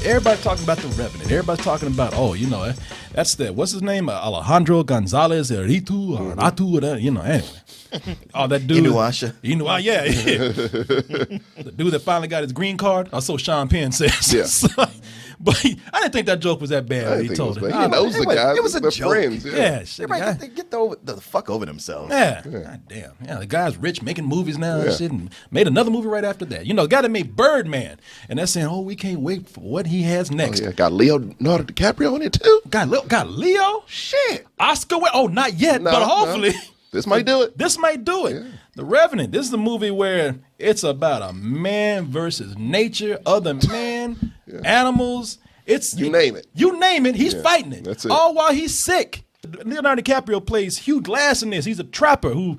everybody talking about the Revenant. Everybody's talking about, that's what's his name? Alejandro Gonzalez Iñárritu or Atu, whatever, anyway. Oh, that dude. Inuyasha. Yeah. The dude that finally got his green card. Or so Sean Penn says. Yeah. But I didn't think that joke was that bad. He told it. He knows the guys. It was a they're joke. friends. Yeah. Everybody get the fuck over themselves. Yeah. God damn. Yeah, the guy's rich, making movies now and shit, and made another movie right after that. The guy that made Birdman. And they're saying, we can't wait for what he has next. Oh, yeah. Got Leonardo DiCaprio in it, too. Got Leo? Shit. Oscar? Not yet, but hopefully. No. This might do it. This might do it. Yeah. The Revenant. This is a movie where it's about a man versus nature, other men, animals. You name it. You name it, he's fighting it. That's it. All while he's sick. Leonardo DiCaprio plays Hugh Glass in this. He's a trapper who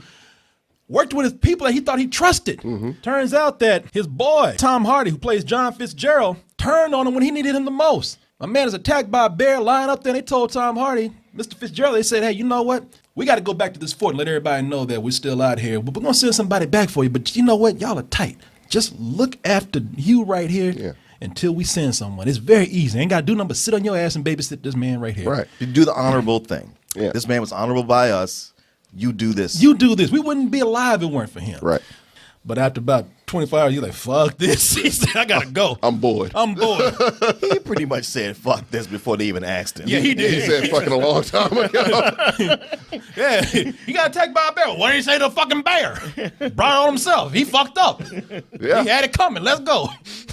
worked with his people that he thought he trusted. Mm-hmm. Turns out that his boy, Tom Hardy, who plays John Fitzgerald, turned on him when he needed him the most. My man is attacked by a bear lying up there, and they told Tom Hardy, Mr. Fitzgerald, they said, hey, you know what? We got to go back to this fort and let everybody know that we're still out here. But we're going to send somebody back for you. But you know what? Y'all are tight. Just look after Hugh right here until we send someone. It's very easy. Ain't got to do nothing but sit on your ass and babysit this man right here. Right. You do the honorable thing. Yeah. This man was honorable by us. You do this. You do this. We wouldn't be alive if it weren't for him. Right. But after about 24 hours, you're like, fuck this. He said, I got to go. I'm bored. He pretty much said fuck this before they even asked him. Yeah, he did. He said fucking a long time ago. Yeah, he got attacked by a bear. Why didn't he say the fucking bear? Brought it on himself. He fucked up. Yeah. He had it coming. Let's go.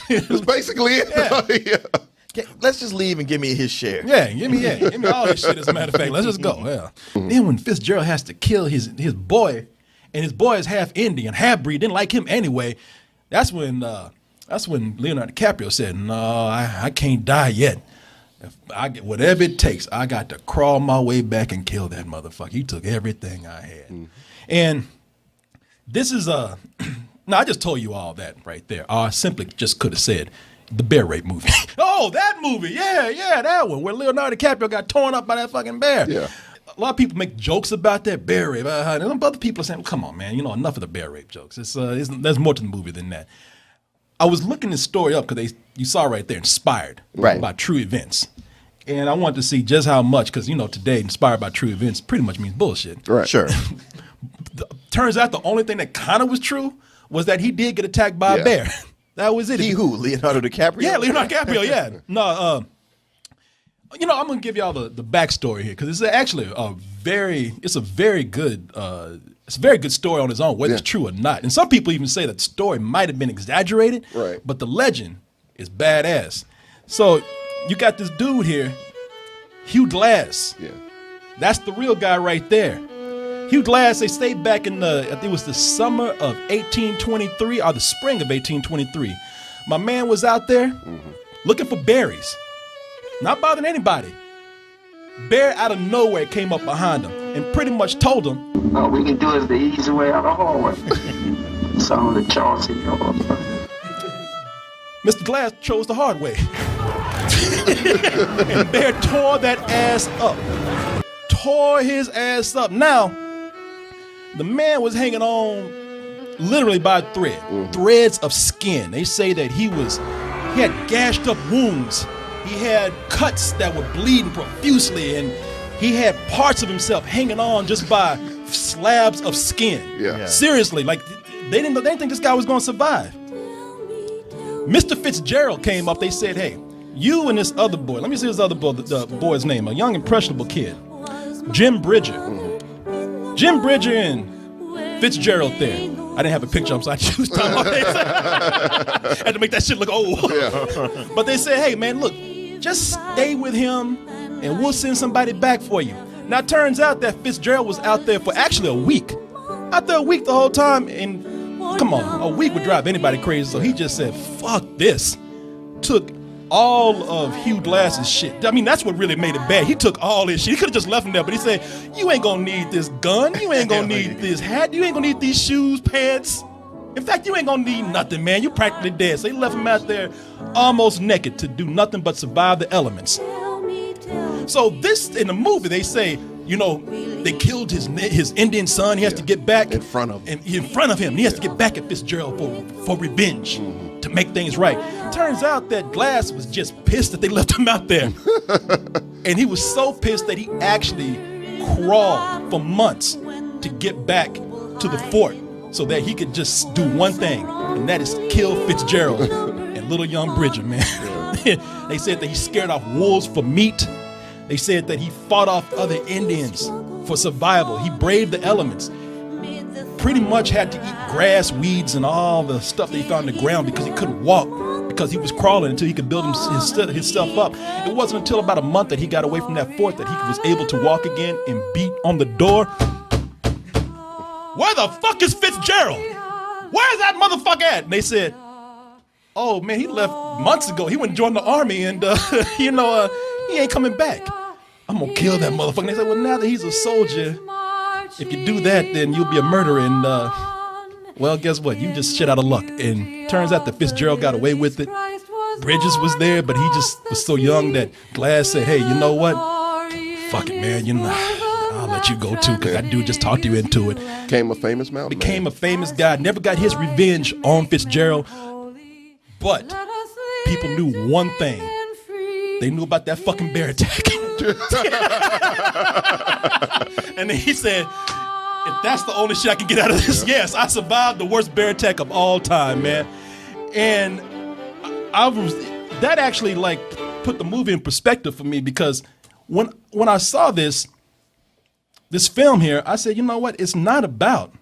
That's basically it. Yeah. Let's just leave and give me his share. Yeah, give me all his shit, as a matter of fact. Let's just go. Yeah. Then when Fitzgerald has to kill his boy, and his boy is half Indian, half-breed, didn't like him anyway, that's when Leonardo DiCaprio said, no, I can't die yet. If I get whatever it takes, I got to crawl my way back and kill that motherfucker. He took everything I had. Mm. And this is no, I just told you all that right there. I simply just could have said the bear rape movie. Oh, that movie. Yeah, that one where Leonardo DiCaprio got torn up by that fucking bear. Yeah. A lot of people make jokes about that bear rape. And other people are saying, come on, man, enough of the bear rape jokes. There's more to the movie than that. I was looking this story up because you saw right there, inspired by true events. And I wanted to see just how much, because, today, inspired by true events pretty much means bullshit. Right. Sure. Turns out the only thing that kind of was true was that he did get attacked by a bear. That was it. Who? Leonardo DiCaprio? Yeah, Leonardo DiCaprio, yeah. No, I'm going to give y'all the backstory here because it's actually a very good story on its own, whether it's true or not. And some people even say that the story might have been exaggerated, but the legend is badass. So you got this dude here, Hugh Glass. Yeah. That's the real guy right there. Hugh Glass, they stayed back in I think it was the summer of 1823 or the spring of 1823. My man was out there looking for berries. Not bothering anybody. Bear out of nowhere came up behind him and pretty much told him, all we can do is the easy way out of the hallway. Some of the choice in yours. Mr. Glass chose the hard way. And Bear tore that ass up. Tore his ass up. Now, the man was hanging on literally by a thread. Threads of skin. They say that he had gashed up wounds. He had cuts that were bleeding profusely, and he had parts of himself hanging on just by slabs of skin. Yeah. Seriously, like they didn't think this guy was going to survive. Mr. Fitzgerald came up. They said, "Hey, you and this other boy. Let me see this other boy. The boy's name, a young impressionable kid, Jim Bridger. Jim Bridger and Fitzgerald there. I didn't have a picture, so I choose time. I had to make that shit look old. Yeah. But they said, hey, man, look, just stay with him, and we'll send somebody back for you. Now, it turns out that Fitzgerald was out there for actually a week. Out there a week the whole time, and come on, a week would drive anybody crazy, so he just said, fuck this. Took all of Hugh Glass's shit. I mean, that's what really made it bad. He took all his shit. He could have just left him there, but he said, you ain't gonna need this gun. You ain't gonna need this hat. You ain't gonna need these shoes, pants. In fact, you ain't gonna need nothing, man. You practically dead. So he left him out there almost naked to do nothing but survive the elements. So this, in the movie, they say, you know, they killed his Indian son. He has to get back. In front of him. In front of him. He has to get back at Fitzgerald for revenge. to make things right. Turns out that Glass was just pissed that they left him out there. And he was so pissed that he actually crawled for months to get back to the fort so that he could just do one thing, and that is kill Fitzgerald and little young Bridger, man. They said that he scared off wolves for meat. They said that he fought off other Indians for survival. He braved the elements. Pretty much had to eat grass, weeds, and all the stuff that he found on the ground because he couldn't walk, because he was crawling until he could build his stuff up. It wasn't until about a month that he got away from that fort that he was able to walk again and beat on the door. Where the fuck is Fitzgerald? Where's that motherfucker at? And they said, oh man, he left months ago. He went and joined the army, and he ain't coming back. I'm gonna kill that motherfucker. And they said, well, now that he's a soldier, if you do that, then you'll be a murderer. And well, guess what? You just shit out of luck. And turns out that Fitzgerald got away with it. Bridges was there, but he just was so young that Glass said, hey, you know what? Fuck it, man. I'll let you go too, because that dude just talked you into it. Became a famous mountain Became man. a famous guy. Never got his revenge on Fitzgerald. But people knew one thing. They knew about that fucking bear attack. And then he said, if that's the only shit I can get out of this, yes, I survived the worst bear attack of all time, man. And that actually like put the movie in perspective for me, because when I saw this film here, I said, you know what? It's not about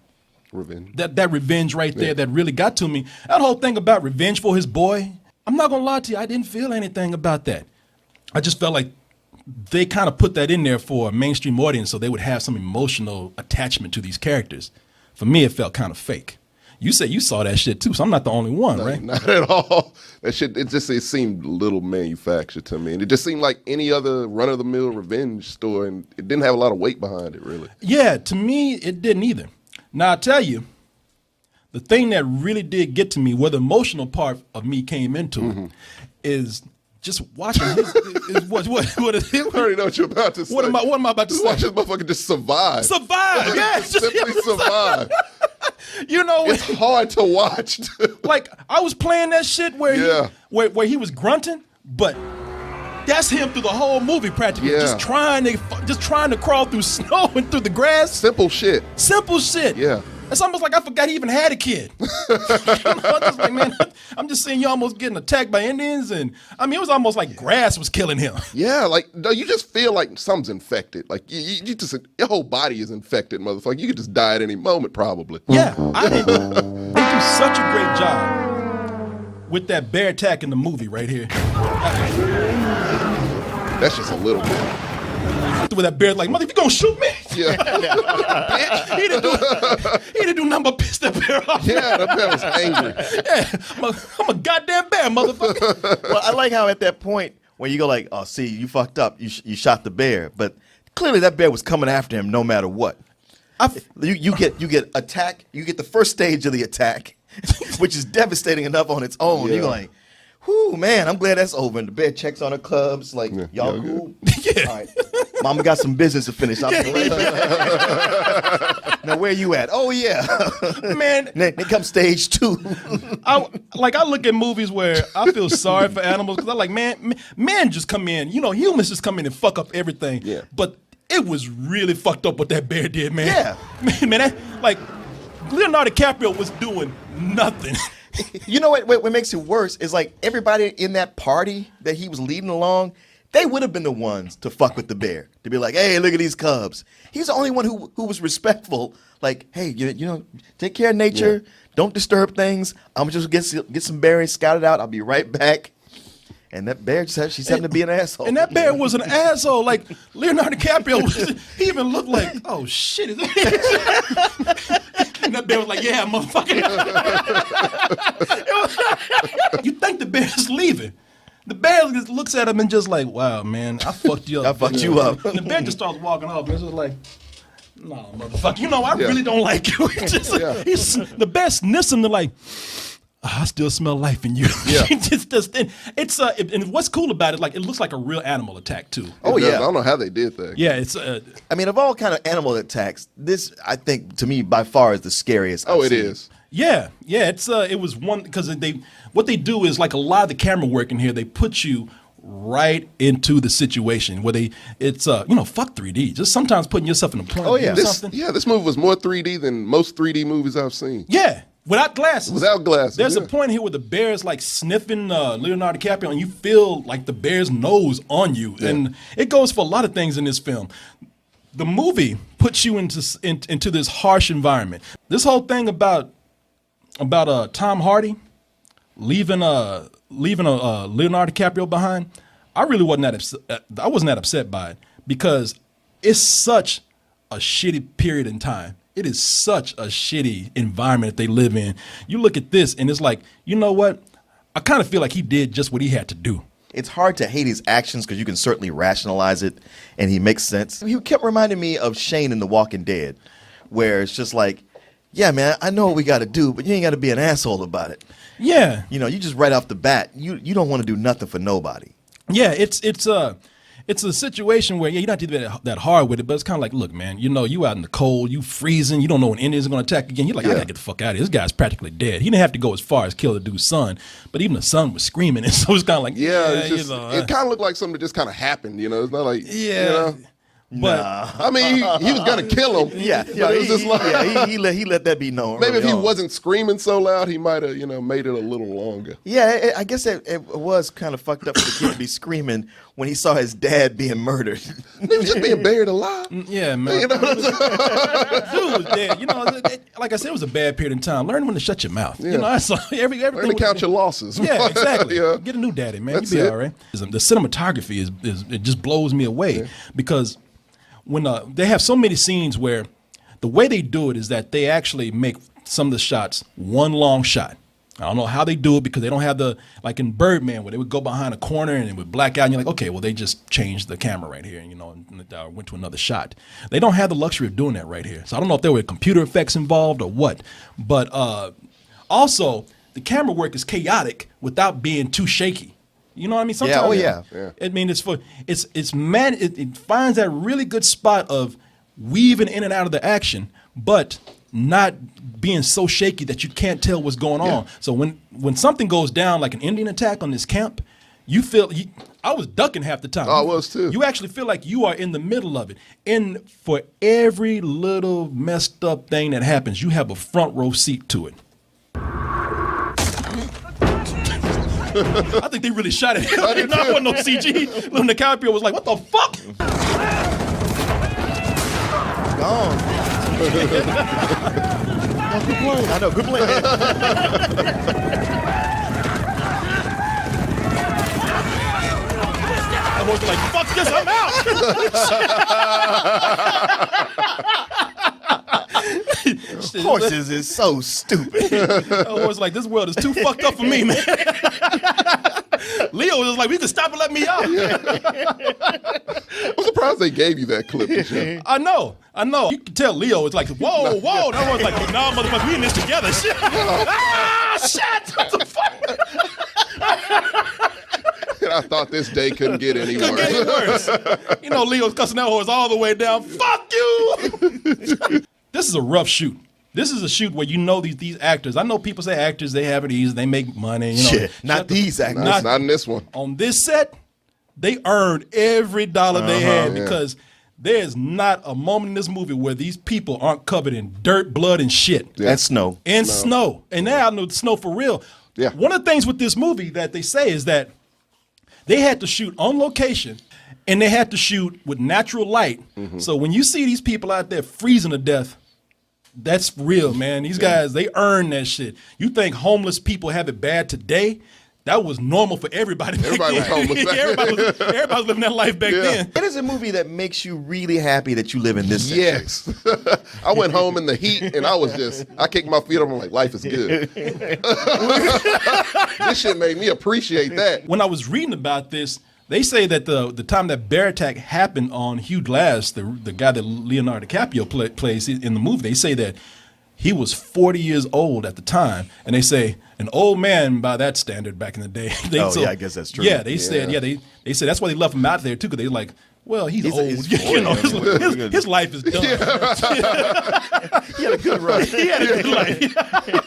Revenge. That revenge right there that really got to me. That whole thing about revenge for his boy, I'm not gonna lie to you, I didn't feel anything about that. I just felt like they kind of put that in there for a mainstream audience so they would have some emotional attachment to these characters. For me, it felt kind of fake. You said you saw that shit too, so I'm not the only one, right? Not at all. That shit, it seemed a little manufactured to me. And it just seemed like any other run-of-the-mill revenge story, and it didn't have a lot of weight behind it, really. Yeah, to me, it didn't either. Now, I'll tell you, the thing that really did get to me, where the emotional part of me came into it, is just watching his, what is it? I already know what you're about to say. What am I about to say? Watch this motherfucker just survive. Survive, yeah. Simply survive. You know, It's hard to watch. like I was playing that shit where he was grunting, but that's him through the whole movie practically, just trying to crawl through snow and through the grass. Simple shit. Yeah. It's almost like I forgot he even had a kid. I'm just like, man, I'm just seeing you almost getting attacked by Indians, and I mean, it was almost like grass was killing him. Yeah, like no, you just feel like something's infected. Like you just, your whole body is infected, motherfucker. You could just die at any moment, probably. Yeah, they do such a great job with that bear attack in the movie right here. That's just a little bit. With that bear, like, mother, you gonna shoot me? Yeah. Bitch. He didn't do nothing but piss that bear off. Yeah, that bear was angry. Yeah, I'm a goddamn bear, motherfucker. Well, I like how at that point when you go like, oh, see, you fucked up. You shot the bear, but clearly that bear was coming after him no matter what. You get attack. You get the first stage of the attack, which is devastating enough on its own. Yeah. You're like, whew, man, I'm glad that's over. And the bear checks on her cubs, like, y'all cool? Yeah. All right. Mama got some business to finish. I'll be right back. Now, where you at? Oh, yeah. Man. Then comes stage 2. I look at movies where I feel sorry for animals, because I'm like, man just come in. You know, humans just come in and fuck up everything. Yeah. But it was really fucked up what that bear did, man. Yeah. Man, Leonardo DiCaprio was doing nothing. You know what makes it worse is like everybody in that party that he was leading along, they would have been the ones to fuck with the bear. To be like, hey, look at these cubs. He's the only one who was respectful. Like, hey, you know, take care of nature. Yeah. Don't disturb things. I'm just get some berries, scout it out. I'll be right back. And that bear she's having to be an asshole. And that bear was an asshole. Like, Leonardo DiCaprio, he even looked like, oh, shit. And that bear was like, yeah, motherfucker. You think the bear's leaving. The bear just looks at him and just like, wow, man, I fucked you up. I fucked you up. And the bear just starts walking off. And it's just like, no, motherfucker. You know, I really don't like you. He's the bear sniffs him to like, I still smell life in you. Yeah. And what's cool about it, like, it looks like a real animal attack too. Oh yeah, I don't know how they did that. Yeah, it's. I mean, of all kind of animal attacks, this I think to me by far is the scariest. Oh, I've it seen. is. Yeah, it was one because what they do is like a lot of the camera work in here. They put you right into the situation where it's fuck 3D. Just sometimes putting yourself in a point. Oh, yeah. This movie was more 3D than most 3D movies I've seen. Yeah, without glasses. Without glasses. There's a point here where the bear's like sniffing Leonardo DiCaprio, and you feel like the bear's nose on you, and it goes for a lot of things in this film. The movie puts you into this harsh environment. This whole thing about Tom Hardy leaving Leonardo DiCaprio behind, I really wasn't that upset by it because it's such a shitty period in time. It is such a shitty environment that they live in. You look at this and it's like, you know what? I kind of feel like he did just what he had to do. It's hard to hate his actions because you can certainly rationalize it, and he makes sense. He kept reminding me of Shane in The Walking Dead, where it's just like, yeah, man, I know what we got to do, but you ain't got to be an asshole about it. Yeah. You just right off the bat, you don't want to do nothing for nobody. Yeah, it's a situation where you don't have to be that hard with it, but it's kind of like, look, man, you out in the cold, you freezing, you don't know when Indians are going to attack again. You're like, I got to get the fuck out of here. This guy's practically dead. He didn't have to go as far as kill the dude's son, but even the son was screaming, and so it's kind of like, it kind of looked like something that just kind of happened. It's not like, But I mean, he was gonna kill him. Yeah, but it was just like, he let that be known. maybe if he on. wasn't screaming so loud, he might have made it a little longer. Yeah, I guess it was kind of fucked up for the kid to be screaming when he saw his dad being murdered. He was just being buried alive. Yeah, man. Dude was dead. Like I said, it was a bad period of time. Learn when to shut your mouth. Yeah. I saw everything. Learn to count your losses. Yeah, exactly. Yeah. Get a new daddy, man. That's You'll be it. all right. The cinematography is it just blows me away because when they have so many scenes where the way they do it is that they actually make some of the shots one long shot. I don't know how they do it because they don't have like in Birdman where they would go behind a corner and it would black out and you're like, okay, well, they just changed the camera right here, and went to another shot. They don't have the luxury of doing that right here. So I don't know if there were computer effects involved or what, but also the camera work is chaotic without being too shaky. You know what I mean? Sometimes, yeah. I mean, it finds that really good spot of weaving in and out of the action, but not being so shaky that you can't tell what's going on. So when something goes down, like an Indian attack on this camp, I was ducking half the time. I was too. You actually feel like you are in the middle of it. And for every little messed up thing that happens, you have a front row seat to it. I think they really shot it. Not want no CG. Leonardo DiCaprio was like, "What the fuck?" Gone. Good play. I know, good play. I was like, "Fuck this, I'm out." Horses is so stupid. I was like, "This world is too fucked up for me, man." Leo was like, "We can stop and let me out." I'm surprised they gave you that clip. I know. You can tell Leo is like, "Whoa, whoa." And I was like, "Nah, motherfucker, we in this together." Shit. Shit. What the fuck? I thought this day couldn't get any Couldn't get any worse. Leo's cussing that horse all the way down. Fuck you. This is a rough shoot. This is a shoot where these actors. I know people say actors, they have it easy, they make money. Shit, not these actors. Not in this one. On this set, they earned every dollar they had because there's not a moment in this movie where these people aren't covered in dirt, blood, and shit. Yeah. And snow. And snow. And they're out in the snow for real. Yeah. One of the things with this movie that they say is that they had to shoot on location and they had to shoot with natural light. Mm-hmm. So when you see these people out there freezing to death, that's real, man. These guys, they earn that shit. You think homeless people have it bad today? That was normal for everybody. Everybody was homeless back then. Everybody was living that life back then. It is a movie that makes you really happy that you live in this century. Yes. I went home in the heat and I kicked my feet up. I'm like, life is good. This shit made me appreciate that. When I was reading about this, they say that the time that bear attack happened on Hugh Glass, the guy that Leonardo DiCaprio plays in the movie, they say that he was 40 years old at the time, and they say an old man by that standard back in the day. I guess that's true. Yeah, they said they said that's why they left him out there too, because they like Well, he's He's- old. he's You know, 40. his life is done. He had a good run. He had a good life.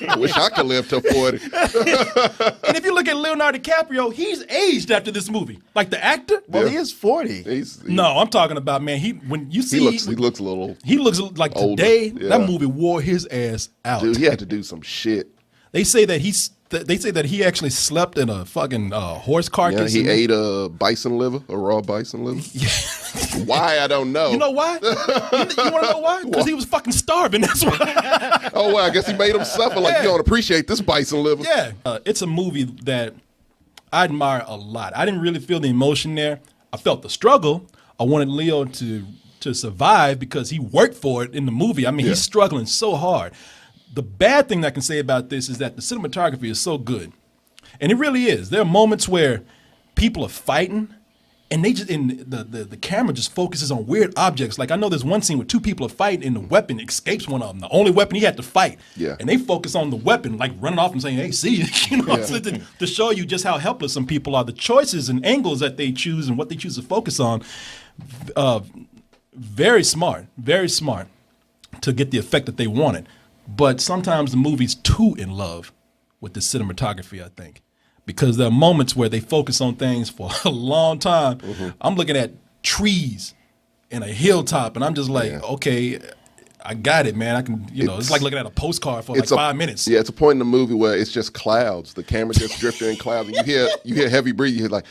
I wish I could live till 40. And if you look at Leonardo DiCaprio, he's aged after this movie. Like the actor. Well, he is 40. No, I'm talking about, man. When you see, He looks a little. he looks like older. today. Yeah. That movie wore his ass out. Dude, he had to do some shit. They say that he actually slept in a fucking horse Yeah, carcass. he ate a bison liver, a raw bison liver. Why? I don't know. You know why? You want to know why? Because he was fucking starving. That's why. Oh, well, I guess he made him suffer. Like, Yeah. you don't appreciate this bison liver. Yeah, it's a movie that I admire a lot. I didn't really feel the emotion there. I felt the struggle. I wanted Leo to survive because he worked for it in the movie. I mean, he's struggling so hard. The bad thing that I can say about this is that the cinematography is so good. And it really is. There are moments where people are fighting and the camera just focuses on weird objects. Like I know there's one scene where two people are fighting and the weapon escapes one of them. The only weapon he had to fight. Yeah. And they focus on the weapon, like running off and saying, hey, see, you know, to show you just how helpless some people are. The choices and angles that they choose and what they choose to focus on, very smart to get the effect that they wanted. But sometimes the movie's too in love with the cinematography, I think, because there are moments where they focus on things for a long time. Mm-hmm. I'm looking at trees and a hilltop, and I'm just like, okay, I got it, man. I can, it's like looking at a postcard for like 5 minutes. Yeah, it's a point in the movie where it's just clouds. The camera just drifting in clouds, and you hear heavy breathing. You hear like,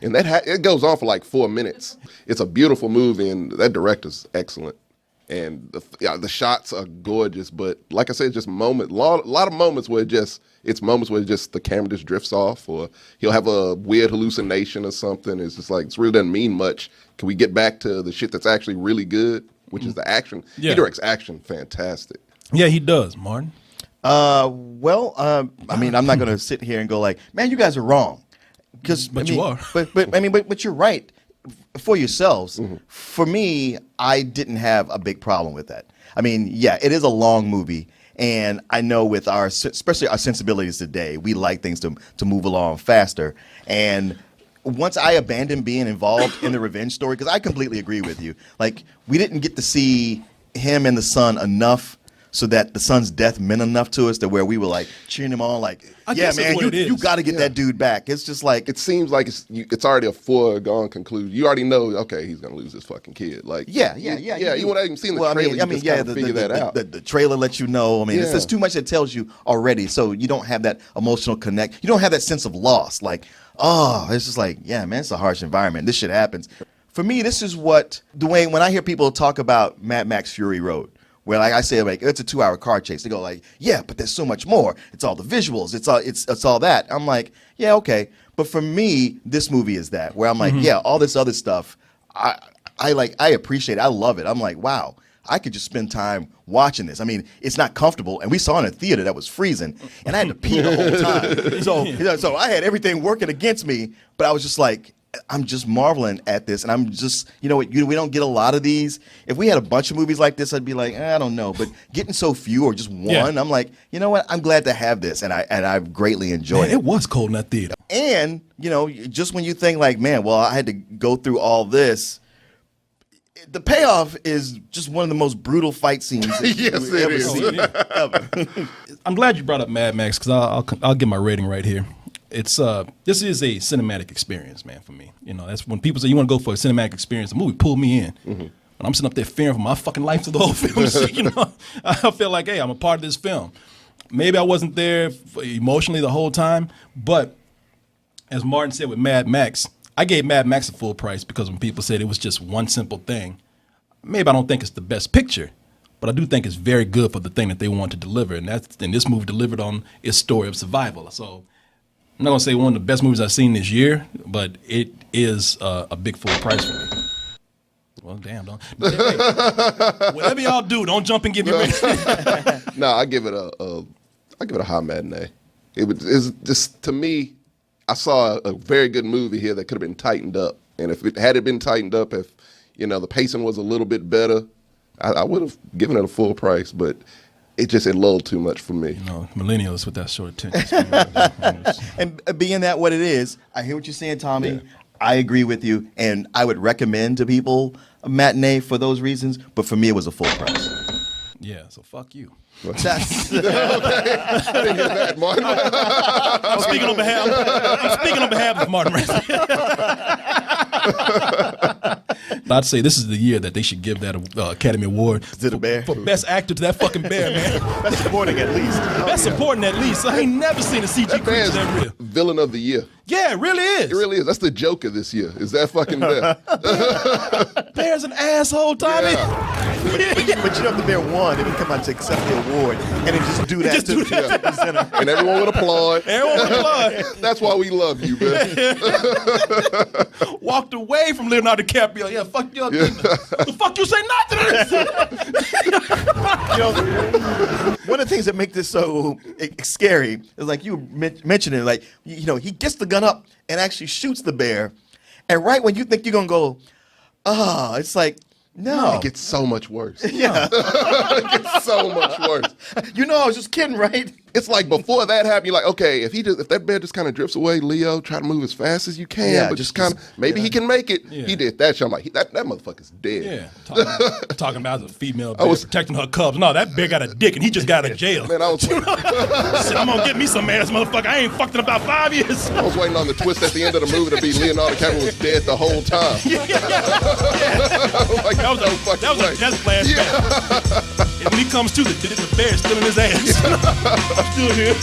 and it goes on for like 4 minutes. It's a beautiful movie, and that director's excellent. And the shots are gorgeous, but like I said, just a lot of moments where it's moments where the camera just drifts off, or he'll have a weird hallucination or something. It's just like, it really doesn't mean much. Can we get back to the shit that's actually really good, which is the action? Yeah. He directs action fantastic. Yeah, he does, Martin. I mean, I'm not going to sit here and go like, man, you guys are wrong. But you are. But you're right. For yourselves, for me, I didn't have a big problem with that. I mean, yeah, it is a long movie, and I know with especially our sensibilities today, we like things to move along faster. And once I abandoned being involved in the revenge story, because I completely agree with you, like we didn't get to see him and the son enough so that the son's death meant enough to us that where we were like cheering him on, like, I yeah, guess that's man, what it is. you got to get that dude back. It's just like It seems like it's already a foregone conclusion. You already know, okay, he's gonna lose his fucking kid. Like, Yeah. You wouldn't even seen the trailer. You just kinda figure that out. The trailer lets you know. I mean, Yeah. there's too much that tells you already, so you don't have that emotional connect. You don't have that sense of loss. Like, oh, it's just like, yeah, man, it's a harsh environment. This shit happens. For me, this is what Dwayne. When I hear people talk about Mad Max Fury Road, where like I say, like it's a 2-hour car chase, they go like, yeah, but there's so much more. It's all the visuals. It's all that. I'm like, yeah, okay. But for me, this movie is that where I'm like, yeah, all this other stuff, I appreciate it. I love it. I'm like, wow, I could just spend time watching this. I mean, it's not comfortable, and we saw it in a theater that was freezing, and I had to pee the whole time. So I had everything working against me, but I was just like, I'm just marveling at this, and I'm just, we don't get a lot of these. If we had a bunch of movies like this, I'd be like, I don't know. But getting so few or just one, I'm like, you know what? I'm glad to have this, and I've greatly enjoyed Man, it. it was cold in that theater. And, just when you think like, man, well, I had to go through all this, the payoff is just one of the most brutal fight scenes Yes, we've it ever is. seen. Ever. I'm glad you brought up Mad Max because I'll give my rating right here. It's this is a cinematic experience, man, for me. That's when people say you want to go for a cinematic experience. The movie pulled me in. When I'm sitting up there fearing for my fucking life through the whole film, I feel like, hey, I'm a part of this film. Maybe I wasn't there emotionally the whole time, but as Martin said with Mad Max, I gave Mad Max a full price because when people said it was just one simple thing, maybe I don't think it's the best picture, but I do think it's very good for the thing that they want to deliver, and this movie delivered on its story of survival. So I'm not going to say one of the best movies I've seen this year, but it is a big full price for me. Well, damn, don't. Hey, whatever y'all do, don't jump and give your rating. No, I give it a high matinee. It's just, to me, I saw a very good movie here that could have been tightened up, and if it had been tightened up, if the pacing was a little bit better, I would have given it a full price. But it just a little too much for me. Millennials with that short attention span. And being that what it is, I hear what you're saying, Tommy. Yeah. I agree with you, and I would recommend to people a matinee for those reasons. But for me, it was a full price. Yeah, so fuck you. That's I didn't hear that, Martin. I'm speaking on behalf of Martin Ramsey. I'd say this is the year that they should give that Academy Award to the bear. for best actor to that fucking bear, man. That's supporting at least. Best supporting at least. I ain't never seen a CG That creature man's that real. villain of the year. Yeah, it really is. It really is. That's the Joker this year. Is that fucking bear? Bear's an asshole, Tommy. Yeah. But you know, if the bear won, they would come out to accept the award and then just do that Just to do the presenter. And everyone would applaud. Everyone would applaud. That's why we love you, man. Walked away from Leonardo DiCaprio. Yeah, fuck your The fuck you say not to this? You know, one of the things that make this so scary is like you mentioned it, like, you know, he gets the gun up and actually shoots the bear. And right when you think you're going to go, it's like, no. It gets so much worse. Yeah. It gets so much worse. You know, I was just kidding, right? It's like before that happened, you're like, okay, if that bear just kind of drifts away, Leo, try to move as fast as you can, Yeah, but just kind of, maybe he can make it. Yeah. He did that shit. I'm like, that motherfucker's dead. Yeah, talking about as a female bear protecting her cubs. No, that bear got a dick and he just got out of jail. Man, I was Shit, I'm gonna get me some ass, motherfucker. I ain't fucked in about 5 years. I was waiting on the twist at the end of the movie to be Leonardo DiCaprio was dead the whole time. Like, That was a just flashback. And when he comes to the bear is still in his ass. I'm still here.